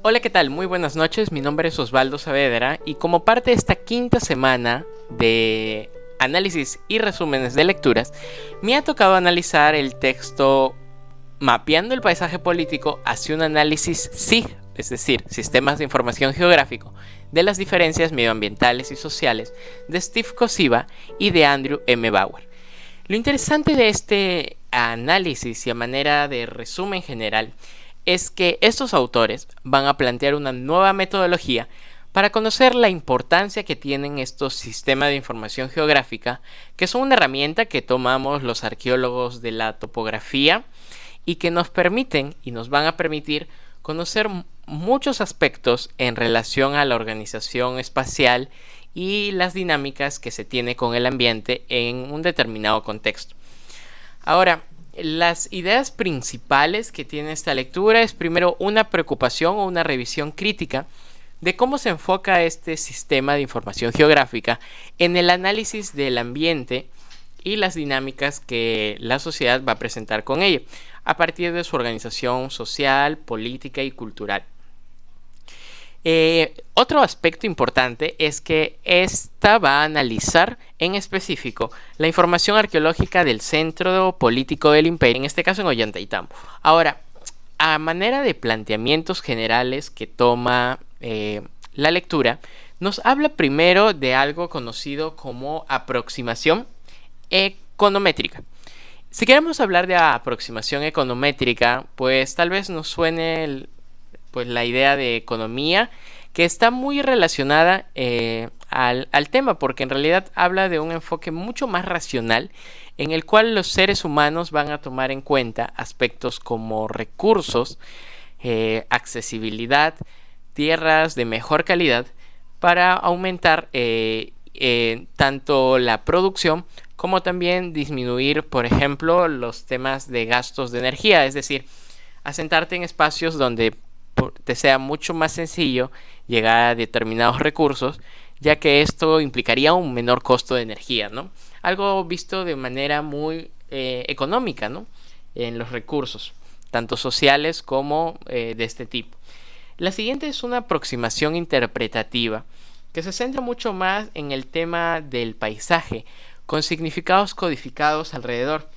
Hola, ¿qué tal? Muy buenas noches, mi nombre es Osvaldo Saavedra y como parte de esta quinta semana de análisis y resúmenes de lecturas, me ha tocado analizar el texto Mapeando el paisaje político hacia un análisis SIG, es decir, Sistemas de Información Geográfico, de las diferencias medioambientales y sociales, de Steve Kosiba y de Andrew M. Bauer. Lo interesante de este análisis y a manera de resumen general es que estos autores van a plantear una nueva metodología para conocer la importancia que tienen estos sistemas de información geográfica, que son una herramienta que tomamos los arqueólogos de la topografía y que nos permiten y nos van a permitir conocer muchos aspectos en relación a la organización espacial y las dinámicas que se tiene con el ambiente en un determinado contexto. Ahora, las ideas principales que tiene esta lectura es primero una preocupación o una revisión crítica de cómo se enfoca este sistema de información geográfica en el análisis del ambiente y las dinámicas que la sociedad va a presentar con ello, a partir de su organización social, política y cultural. Otro aspecto importante es que esta va a analizar en específico la información arqueológica del centro político del imperio, en este caso en Ollantaytambo. Ahora, a manera de planteamientos generales que toma la lectura, nos habla primero de algo conocido como aproximación econométrica. Si queremos hablar de aproximación econométrica, pues tal vez nos suene la idea de economía, que está muy relacionada al tema, porque en realidad habla de un enfoque mucho más racional, en el cual los seres humanos van a tomar en cuenta aspectos como recursos, accesibilidad, tierras de mejor calidad, para aumentar tanto la producción como también disminuir, por ejemplo, los temas de gastos de energía, es decir, asentarte en espacios donde te sea mucho más sencillo llegar a determinados recursos, ya que esto implicaría un menor costo de energía, ¿no? Algo visto de manera muy económica, ¿no? En los recursos, tanto sociales como de este tipo. La siguiente es una aproximación interpretativa, que se centra mucho más en el tema del paisaje, con significados codificados alrededor.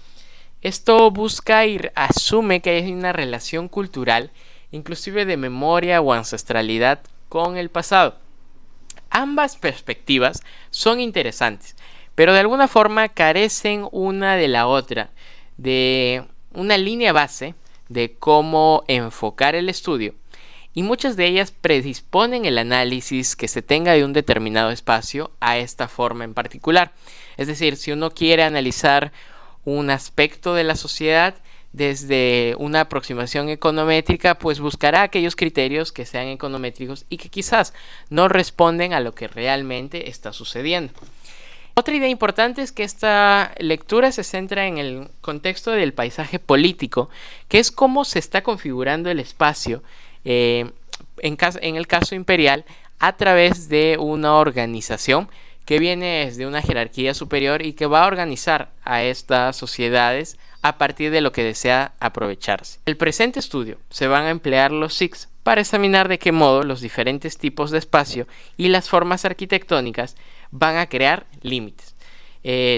Esto busca y asume que hay una relación cultural, inclusive de memoria o ancestralidad con el pasado. Ambas perspectivas son interesantes, pero de alguna forma carecen una de la otra, de una línea base de cómo enfocar el estudio, y muchas de ellas predisponen el análisis que se tenga de un determinado espacio a esta forma en particular. Es decir, si uno quiere analizar un aspecto de la sociedad desde una aproximación econométrica, pues buscará aquellos criterios que sean econométricos y que quizás no responden a lo que realmente está sucediendo. Otra idea importante es que esta lectura se centra en el contexto del paisaje político, que es cómo se está configurando el espacio en el caso imperial a través de una organización que viene desde una jerarquía superior y que va a organizar a estas sociedades a partir de lo que desea aprovecharse. En el presente estudio se van a emplear los SIGs para examinar de qué modo los diferentes tipos de espacio y las formas arquitectónicas van a crear límites,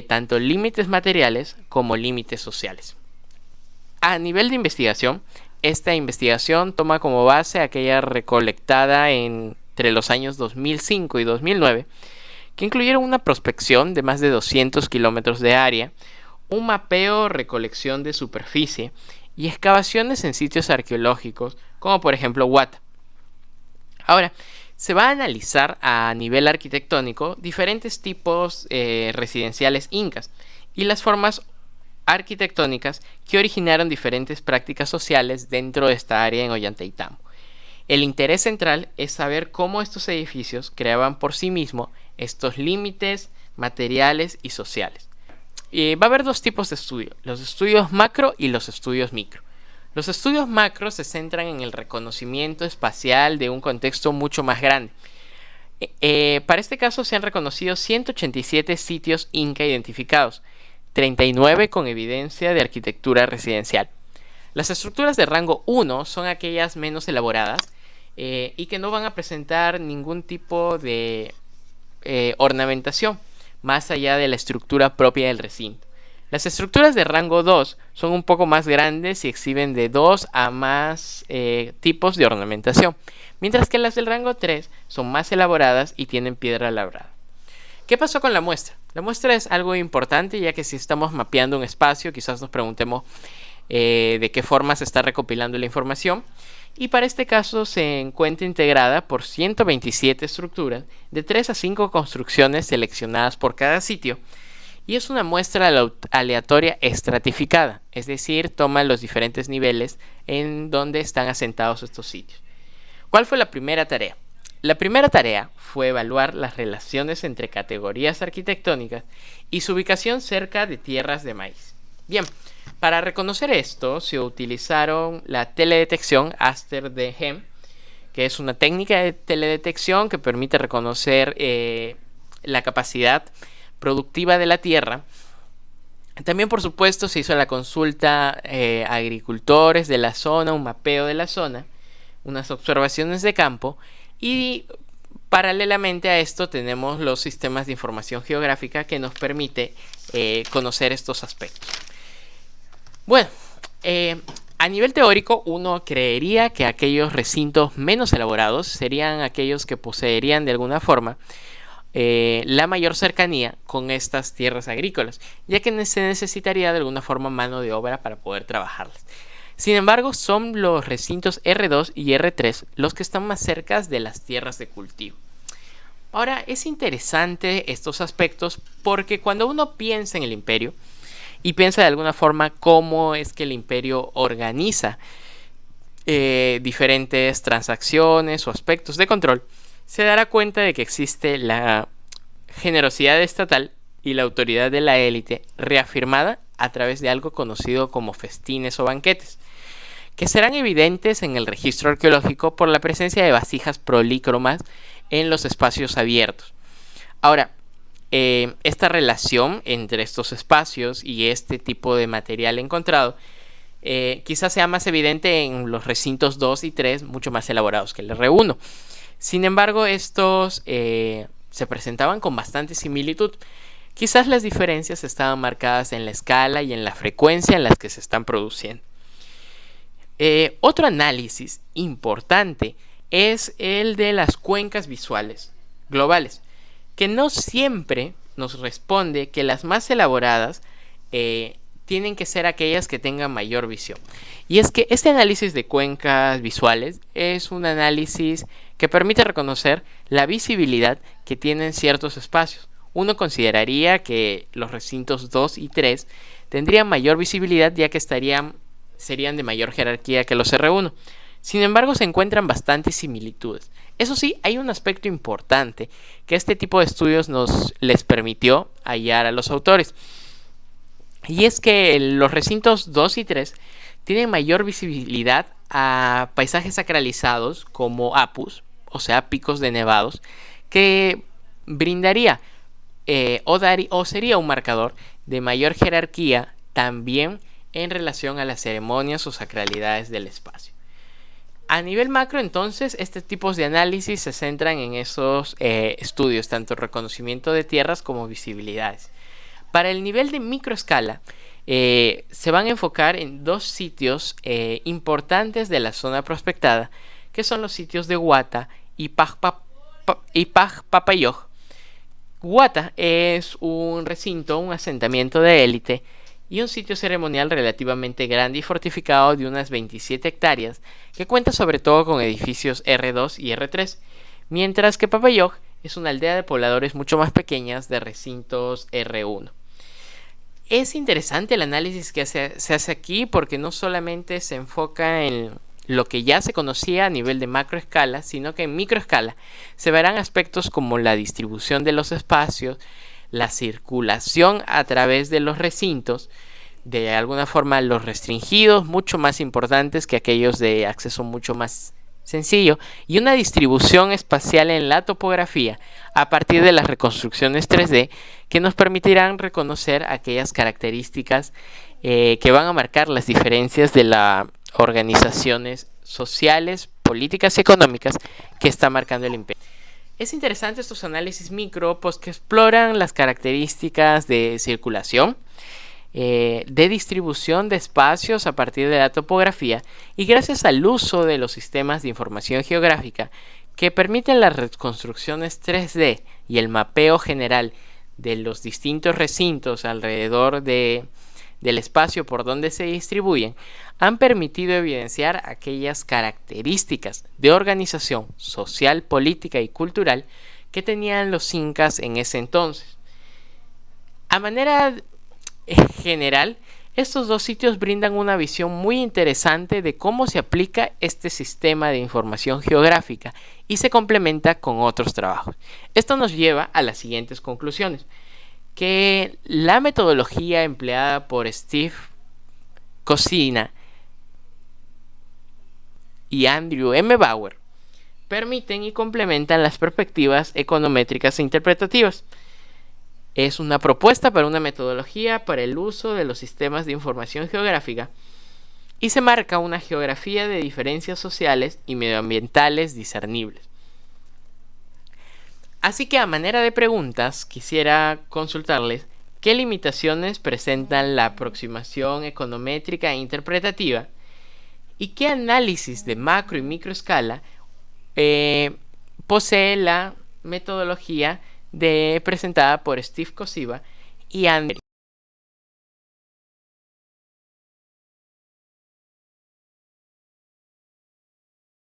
tanto límites materiales como límites sociales. A nivel de investigación, esta investigación toma como base aquella recolectada entre los años 2005 y 2009, que incluyeron una prospección de más de 200 kilómetros de área, un mapeo, recolección de superficie y excavaciones en sitios arqueológicos, como por ejemplo Huata. Ahora, se va a analizar a nivel arquitectónico diferentes tipos residenciales incas y las formas arquitectónicas que originaron diferentes prácticas sociales dentro de esta área en Ollantaytambo. El interés central es saber cómo estos edificios creaban por sí mismos estos límites materiales y sociales. Va a haber dos tipos de estudio, los estudios macro y los estudios micro. Los estudios macro se centran en el reconocimiento espacial de un contexto mucho más grande. Para este caso se han reconocido 187 sitios inca identificados, 39 con evidencia de arquitectura residencial. Las estructuras de rango 1 son aquellas menos elaboradas y que no van a presentar ningún tipo de ornamentación más allá de la estructura propia del recinto. Las estructuras de rango 2 son un poco más grandes y exhiben de 2 a más tipos de ornamentación, mientras que las del rango 3 son más elaboradas y tienen piedra labrada. ¿Qué pasó con la muestra? La muestra es algo importante, ya que si estamos mapeando un espacio, quizás nos preguntemos de qué forma se está recopilando la información. Y para este caso se encuentra integrada por 127 estructuras de 3 a 5 construcciones seleccionadas por cada sitio. Y es una muestra aleatoria estratificada, es decir, toma los diferentes niveles en donde están asentados estos sitios. ¿Cuál fue la primera tarea? La primera tarea fue evaluar las relaciones entre categorías arquitectónicas y su ubicación cerca de tierras de maíz. Bien, para reconocer esto se utilizaron la teledetección Aster de Hem, que es una técnica de teledetección que permite reconocer la capacidad productiva de la tierra. También, por supuesto, se hizo la consulta a agricultores de la zona, un mapeo de la zona, unas observaciones de campo, y paralelamente a esto tenemos los sistemas de información geográfica que nos permite conocer estos aspectos. Bueno, a nivel teórico uno creería que aquellos recintos menos elaborados serían aquellos que poseerían de alguna forma la mayor cercanía con estas tierras agrícolas, ya que se necesitaría de alguna forma mano de obra para poder trabajarlas. Sin embargo, son los recintos R2 y R3 los que están más cerca de las tierras de cultivo. Ahora, es interesante estos aspectos porque cuando uno piensa en el imperio y piensa de alguna forma cómo es que el imperio organiza diferentes transacciones o aspectos de control, se dará cuenta de que existe la generosidad estatal y la autoridad de la élite reafirmada a través de algo conocido como festines o banquetes, que serán evidentes en el registro arqueológico por la presencia de vasijas polícromas en los espacios abiertos. Ahora, esta relación entre estos espacios y este tipo de material encontrado quizás sea más evidente en los recintos 2 y 3, mucho más elaborados que el R1. Sin embargo, estos se presentaban con bastante similitud. Quizás las diferencias estaban marcadas en la escala y en la frecuencia en las que se están produciendo. Otro análisis importante es el de las cuencas visuales globales, que no siempre nos responde que las más elaboradas tienen que ser aquellas que tengan mayor visión. Y es que este análisis de cuencas visuales es un análisis que permite reconocer la visibilidad que tienen ciertos espacios. Uno consideraría que los recintos 2 y 3 tendrían mayor visibilidad, ya que serían de mayor jerarquía que los R1. Sin embargo, se encuentran bastantes similitudes. Eso sí, hay un aspecto importante que este tipo de estudios les permitió hallar a los autores. Y es que los recintos 2 y 3 tienen mayor visibilidad a paisajes sacralizados como apus, o sea, picos de nevados, que brindaría o sería un marcador de mayor jerarquía también en relación a las ceremonias o sacralidades del espacio. A nivel macro, entonces, este tipo de análisis se centran en esos estudios, tanto reconocimiento de tierras como visibilidades. Para el nivel de microescala, se van a enfocar en dos sitios importantes de la zona prospectada, que son los sitios de Huata y Pajpapayoj. Huata es un recinto, un asentamiento de élite y un sitio ceremonial relativamente grande y fortificado de unas 27 hectáreas, que cuenta sobre todo con edificios R2 y R3, mientras que Papayoj es una aldea de pobladores mucho más pequeñas de recintos R1. Es interesante el análisis que se hace aquí porque no solamente se enfoca en lo que ya se conocía a nivel de macroescala, sino que en microescala se verán aspectos como la distribución de los espacios, la circulación a través de los recintos, de alguna forma los restringidos, mucho más importantes que aquellos de acceso mucho más sencillo, y una distribución espacial en la topografía a partir de las reconstrucciones 3D que nos permitirán reconocer aquellas características que van a marcar las diferencias de las organizaciones sociales políticas y económicas que está marcando el imperio. Es interesante estos análisis micro, pues que exploran las características de circulación, de distribución de espacios a partir de la topografía y gracias al uso de los sistemas de información geográfica que permiten las reconstrucciones 3D y el mapeo general de los distintos recintos alrededor del espacio por donde se distribuyen, han permitido evidenciar aquellas características de organización social, política y cultural que tenían los incas en ese entonces. A manera general, estos dos sitios brindan una visión muy interesante de cómo se aplica este sistema de información geográfica y se complementa con otros trabajos. Esto nos lleva a las siguientes conclusiones: que la metodología empleada por Steve Cosina y Andrew M. Bauer permiten y complementan las perspectivas econométricas e interpretativas. Es una propuesta para una metodología para el uso de los sistemas de información geográfica y se marca una geografía de diferencias sociales y medioambientales discernibles. Así que a manera de preguntas quisiera consultarles qué limitaciones presentan la aproximación econométrica e interpretativa y qué análisis de macro y microescala posee la metodología presentada por Steve Kosiba y Andrew.